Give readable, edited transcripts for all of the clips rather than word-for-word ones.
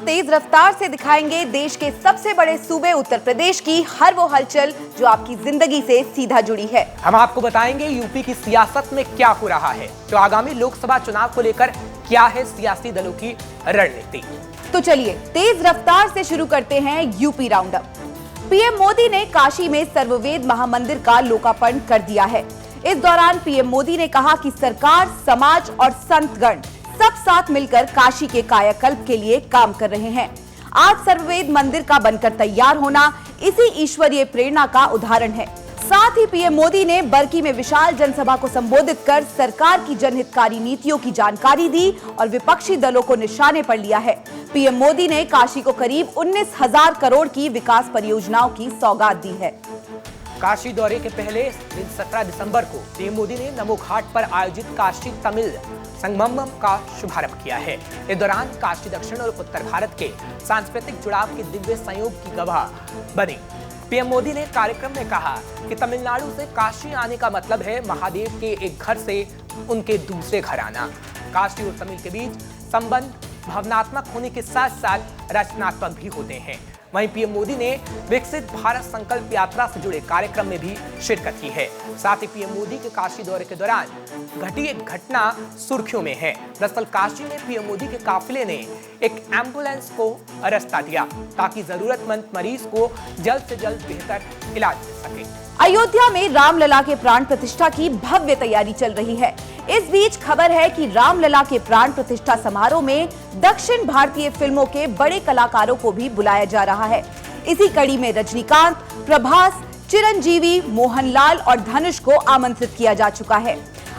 तेज रफ्तार से दिखाएंगे देश के सबसे बड़े सूबे उत्तर प्रदेश की हर वो हलचल जो आपकी जिंदगी से सीधा जुड़ी है। हम आपको बताएंगे यूपी की सियासत में क्या हो रहा है, तो आगामी लोकसभा चुनाव को लेकर क्या है सियासी दलों की रणनीति। तो चलिए तेज रफ्तार से शुरू करते हैं यूपी राउंडअप। पीएम मोदी ने काशी में सर्ववेद महामंदिर का लोकार्पण कर दिया है। इस दौरान पीएम मोदी ने कहा कि सरकार, समाज और संतगण सब साथ मिलकर काशी के कायाकल्प के लिए काम कर रहे हैं। आज सर्ववेद मंदिर का बनकर तैयार होना इसी ईश्वरीय प्रेरणा का उदाहरण है। साथ ही पीएम मोदी ने बरकी में विशाल जनसभा को संबोधित कर सरकार की जनहितकारी नीतियों की जानकारी दी और विपक्षी दलों को निशाने पर लिया है। पीएम मोदी ने काशी को करीब 19,000 करोड़ की विकास परियोजनाओं की सौगात दी है। काशी दौरे के पहले दिन 17 दिसंबर को पीएम मोदी ने नमो घाट पर आयोजित काशी तमिल संगमम का शुभारंभ किया है। इस दौरान काशी दक्षिण और उत्तर भारत के सांस्कृतिक जुड़ाव के दिव्य संयोग की गवाह बनी। पीएम मोदी ने कार्यक्रम में कहा कि तमिलनाडु से काशी आने का मतलब है महादेव के एक घर से उनके दूसरे घर आना। काशी और तमिल के बीच संबंध भावनात्मक होने के साथ साथ रचनात्मक भी होते हैं। वहीं पीएम मोदी ने विकसित भारत संकल्प यात्रा से जुड़े कार्यक्रम में भी शिरकत की है। साथ ही पीएम मोदी के काशी दौरे के दौरान घटी एक घटना सुर्खियों में है। दरअसल काशी में पीएम मोदी के काफिले ने एक एम्बुलेंस को रास्ता दिया ताकि जरूरतमंद मरीज को जल्द से जल्द बेहतर इलाज मिल सके। अयोध्या में रामलला के प्राण प्रतिष्ठा की भव्य तैयारी चल रही है। इस बीच खबर है कि रामलला के प्राण प्रतिष्ठा समारोह में दक्षिण भारतीय फिल्मों के बड़े कलाकारों को भी बुलाया जा रहा है। इसी कड़ी में रजनीकांत, प्रभास, चिरंजीवी, मोहनलाल और धनुष को आमंत्रित किया जा चुका है।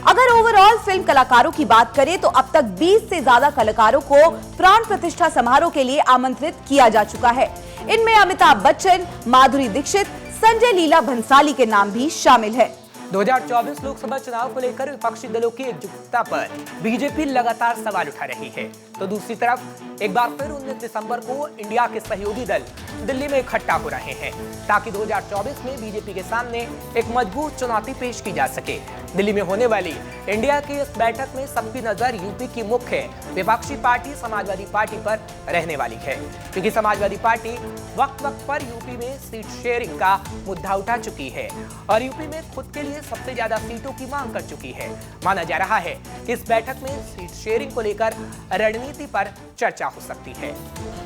अगर ओवरऑल फिल्म कलाकारों की बात करें तो अब तक 20 से ज्यादा कलाकारों को प्राण प्रतिष्ठा समारोह के लिए आमंत्रित किया जा चुका है। इनमें अमिताभ बच्चन, माधुरी दीक्षित, संजय लीला भंसाली के नाम भी शामिल है। 2024 लोकसभा चुनाव को लेकर विपक्षी दलों की एकजुटता पर बीजेपी लगातार सवाल उठा रही है, तो दूसरी तरफ एक बार फिर 19 दिसंबर को इंडिया के सहयोगी दल दिल्ली में इकट्ठा हो रहे हैं ताकि 2024 में बीजेपी के सामने एक मजबूत चुनौती पेश की जा सके। दिल्ली में होने वाली इंडिया की इस बैठक में सबकी नजर यूपी की मुख्य विपक्षी पार्टी समाजवादी पार्टी पर रहने वाली है, क्योंकि समाजवादी पार्टी वक्त वक्त पर यूपी में सीट शेयरिंग का मुद्दा उठा चुकी है और यूपी में खुद के लिए सबसे ज्यादा सीटों की मांग कर चुकी है। माना जा रहा है कि इस बैठक में सीट शेयरिंग को लेकर रणनीति पर चर्चा हो सकती है।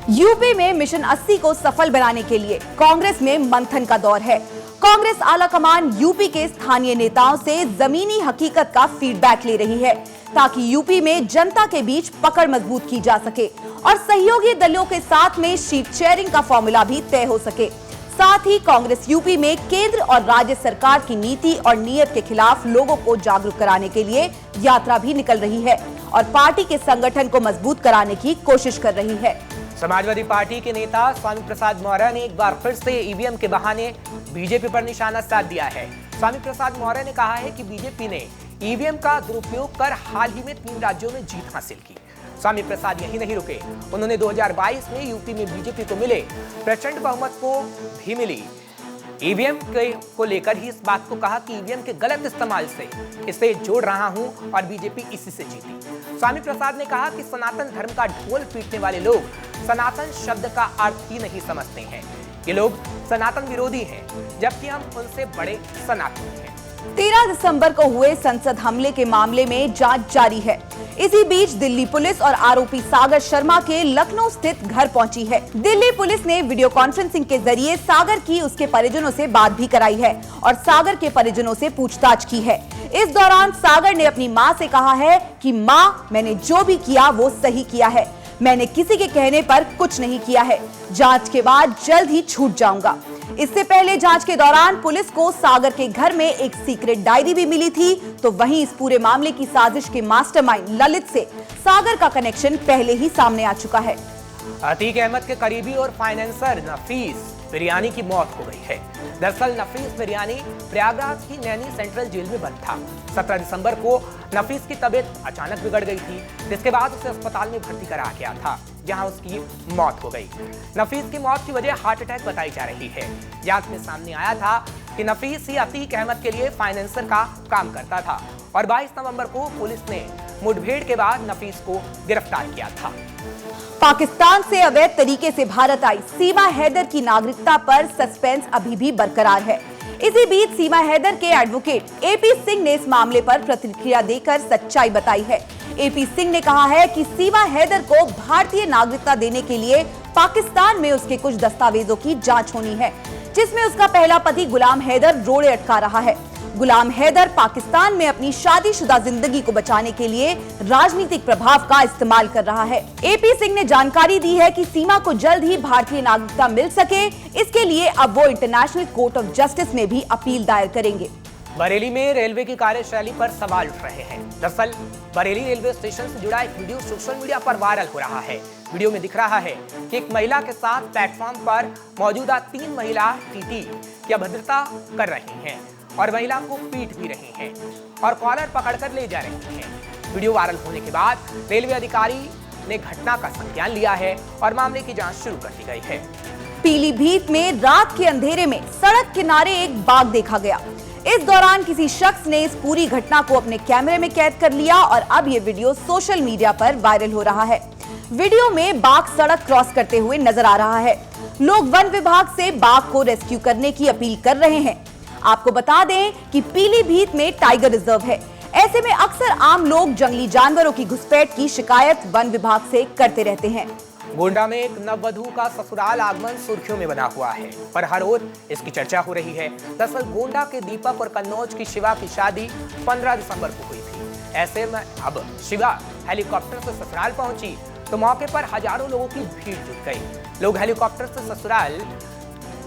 यूपी में मिशन 80 को सफल बनाने के लिए कांग्रेस में मंथन का दौर है। कांग्रेस आलाकमान यूपी के स्थानीय नेताओं से जमीनी हकीकत का फीडबैक ले रही है ताकि यूपी में जनता के बीच पकड़ मजबूत की जा सके और सहयोगी दलों के साथ में सीट शेयरिंग का फॉर्मूला भी तय हो सके। साथ ही कांग्रेस यूपी में केंद्र और राज्य सरकार की नीति और नीयत के खिलाफ लोगों को जागरूक कराने के लिए यात्रा भी निकल रही है और पार्टी के संगठन को मजबूत कराने की कोशिश कर रही है। समाजवादी पार्टी के नेता स्वामी प्रसाद मौर्य ने एक बार फिर से ईवीएम के बहाने बीजेपी पर निशाना साध दिया है। स्वामी प्रसाद मौर्य ने कहा है कि बीजेपी ने ईवीएम का दुरुपयोग कर हाल ही में 3 राज्यों में जीत हासिल की। स्वामी प्रसाद यही नहीं रुके, उन्होंने 2022 में यूपी में बीजेपी को मिले प्रचंड बहुमत को भी मिली ईवीएम को लेकर ही इस बात को कहा कि ईवीएम के गलत इस्तेमाल से इसे जोड़ रहा हूं और बीजेपी इसी से जीती। स्वामी प्रसाद ने कहा कि सनातन धर्म का ढोल पीटने वाले लोग सनातन शब्द का अर्थ ही नहीं समझते हैं। ये लोग सनातन विरोधी हैं, जबकि हम उनसे बड़े सनातन हैं। 13 दिसंबर को हुए संसद हमले के मामले में जांच जारी है। इसी बीच दिल्ली पुलिस और आरोपी सागर शर्मा के लखनऊ स्थित घर पहुंची है। दिल्ली पुलिस ने वीडियो कॉन्फ्रेंसिंग के जरिए सागर की उसके परिजनों से बात भी कराई है और सागर के परिजनों से पूछताछ की है। इस दौरान सागर ने अपनी मां से कहा है कि मां, मैंने जो भी किया वो सही किया है, मैंने किसी के कहने पर कुछ नहीं किया है, जांच के बाद जल्द ही छूट जाऊंगा। इससे पहले जांच के दौरान पुलिस को सागर के घर में एक सीक्रेट डायरी भी मिली थी, तो वहीं इस पूरे मामले की साजिश के मास्टरमाइंड ललित से सागर का कनेक्शन पहले ही सामने आ चुका है। अतीक अहमद के करीबी और फाइनेंसर नफीस बिरयानी की मौत हो गई है। दरअसल नफीस बिरयानी प्रयागराज की नैनी सेंट्रल जेल में बंद था। 17 दिसंबर को नफीस की तबीयत अचानक बिगड़ गई थी, जिसके बाद उसे अस्पताल में भर्ती कराया गया था, जहां उसकी मौत हो गई। नफीस की मौत की वजह हार्ट अटैक बताई जा रही है। जांच में सामने आया था कि नफीस ही अतीक अहमद के लिए फाइनेंसर का काम करता था और 22 नवंबर को पुलिस ने मुठभेड़ के बाद नफीस को गिरफ्तार किया था। पाकिस्तान से अवैध तरीके से भारत आई सीमा हैदर की नागरिकता पर सस्पेंस अभी भी बरकरार है। इसी बीच सीमा हैदर के एडवोकेट एपी सिंह ने इस मामले पर प्रतिक्रिया देकर सच्चाई बताई है। एपी सिंह ने कहा है कि सीमा हैदर को भारतीय नागरिकता देने के लिए पाकिस्तान में उसके कुछ दस्तावेजों की जांच होनी है, जिसमें उसका पहला पति गुलाम हैदर रोड़े अटका रहा है। गुलाम हैदर पाकिस्तान में अपनी शादीशुदा जिंदगी को बचाने के लिए राजनीतिक प्रभाव का इस्तेमाल कर रहा है। एपी सिंह ने जानकारी दी है कि सीमा को जल्द ही भारतीय नागरिकता मिल सके, इसके लिए अब वो इंटरनेशनल कोर्ट ऑफ जस्टिस में भी अपील दायर करेंगे। बरेली में रेलवे की कार्यशैली पर सवाल उठ रहे हैं। दरअसल बरेली रेलवे स्टेशन से जुड़ा एक वीडियो सोशल मीडिया पर वायरल हो रहा है। वीडियो में दिख रहा है कि एक महिला के साथ प्लेटफॉर्म पर मौजूदा 3 महिला टीटी की अभद्रता कर रही हैं और महिला को पीट भी रही हैं और कॉलर पकड़कर ले जा रही हैं। वीडियो वायरल होने के बाद रेलवे अधिकारी ने घटना का संज्ञान लिया है और मामले की जांच शुरू कर दी गई है। पीलीभीत में रात के अंधेरे में सड़क किनारे एक बाघ देखा गया। इस दौरान किसी शख्स ने इस पूरी घटना को अपने कैमरे में कैद कर लिया और अब ये वीडियो सोशल मीडिया पर वायरल हो रहा है। वीडियो में बाघ सड़क क्रॉस करते हुए नजर आ रहा है। लोग वन विभाग से बाघ को रेस्क्यू करने की अपील कर रहे हैं। आपको बता दें कि पीलीभीत में टाइगर रिजर्व है। ऐसे में अक्सर आम लोग जंगली जानवरों की घुसपैठ की शिकायत वन विभाग से करते रहते हैं। गोंडा में एक नववधू का ससुराल आगमन सुर्खियों में बना हुआ है, पर हर ओर इसकी चर्चा हो रही है। दरअसल गोंडा के दीपक और कन्नौज की शिवा की शादी 15 दिसंबर को हुई थी। ऐसे में अब शिवा हेलीकॉप्टर से ससुराल पहुंची तो मौके पर हजारों लोगों की भीड़ जुट गई। लोग हेलीकॉप्टर से ससुराल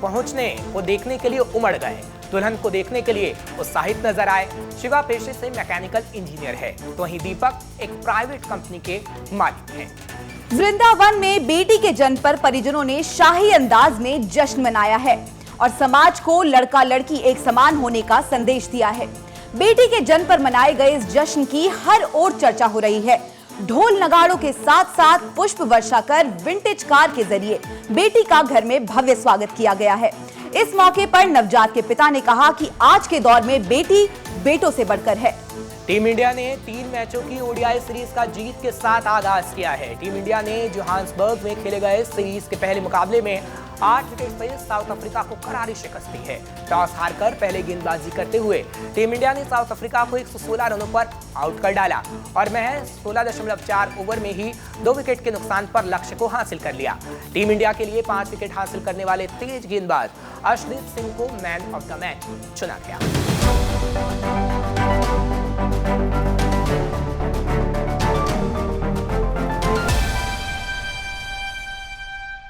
पहुंचने को देखने के लिए उमड़ गए। दुल्हन को देखने के लिए उत्साहित नजर आए। शिवा पेशे से मैकेनिकल इंजीनियर है, तो वहीं दीपक एक प्राइवेट कंपनी के मालिक हैं। वृंदावन में बेटी के जन्म पर परिजनों ने शाही अंदाज में जश्न मनाया है और समाज को लड़का लड़की एक समान होने का संदेश दिया है। बेटी के जन्म पर मनाए गए इस जश्न की हर ओर चर्चा हो रही है। ढोल नगाड़ों के साथ साथ पुष्प वर्षा कर विंटेज कार के जरिए बेटी का घर में भव्य स्वागत किया गया है। इस मौके पर नवजात के पिता ने कहा कि आज के दौर में बेटी बेटों से बढ़कर है। टीम इंडिया ने 3 मैचों की ओडीआई सीरीज का जीत के साथ आगाज किया है। टीम इंडिया ने जोहान्सबर्ग में खेले गए सीरीज के पहले मुकाबले में 8 विकेट से साउथ अफ्रीका को करारी शिकस्त दी है। टॉस हारकर पहले गेंदबाजी करते हुए टीम इंडिया ने साउथ अफ्रीका को 116 रनों पर आउट कर डाला और महज 16.4 ओवर में ही 2 विकेट के नुकसान पर लक्ष्य को हासिल कर लिया। टीम इंडिया के लिए 5 विकेट हासिल करने वाले तेज गेंदबाज अर्शदीप सिंह को मैन ऑफ द मैच चुना गया।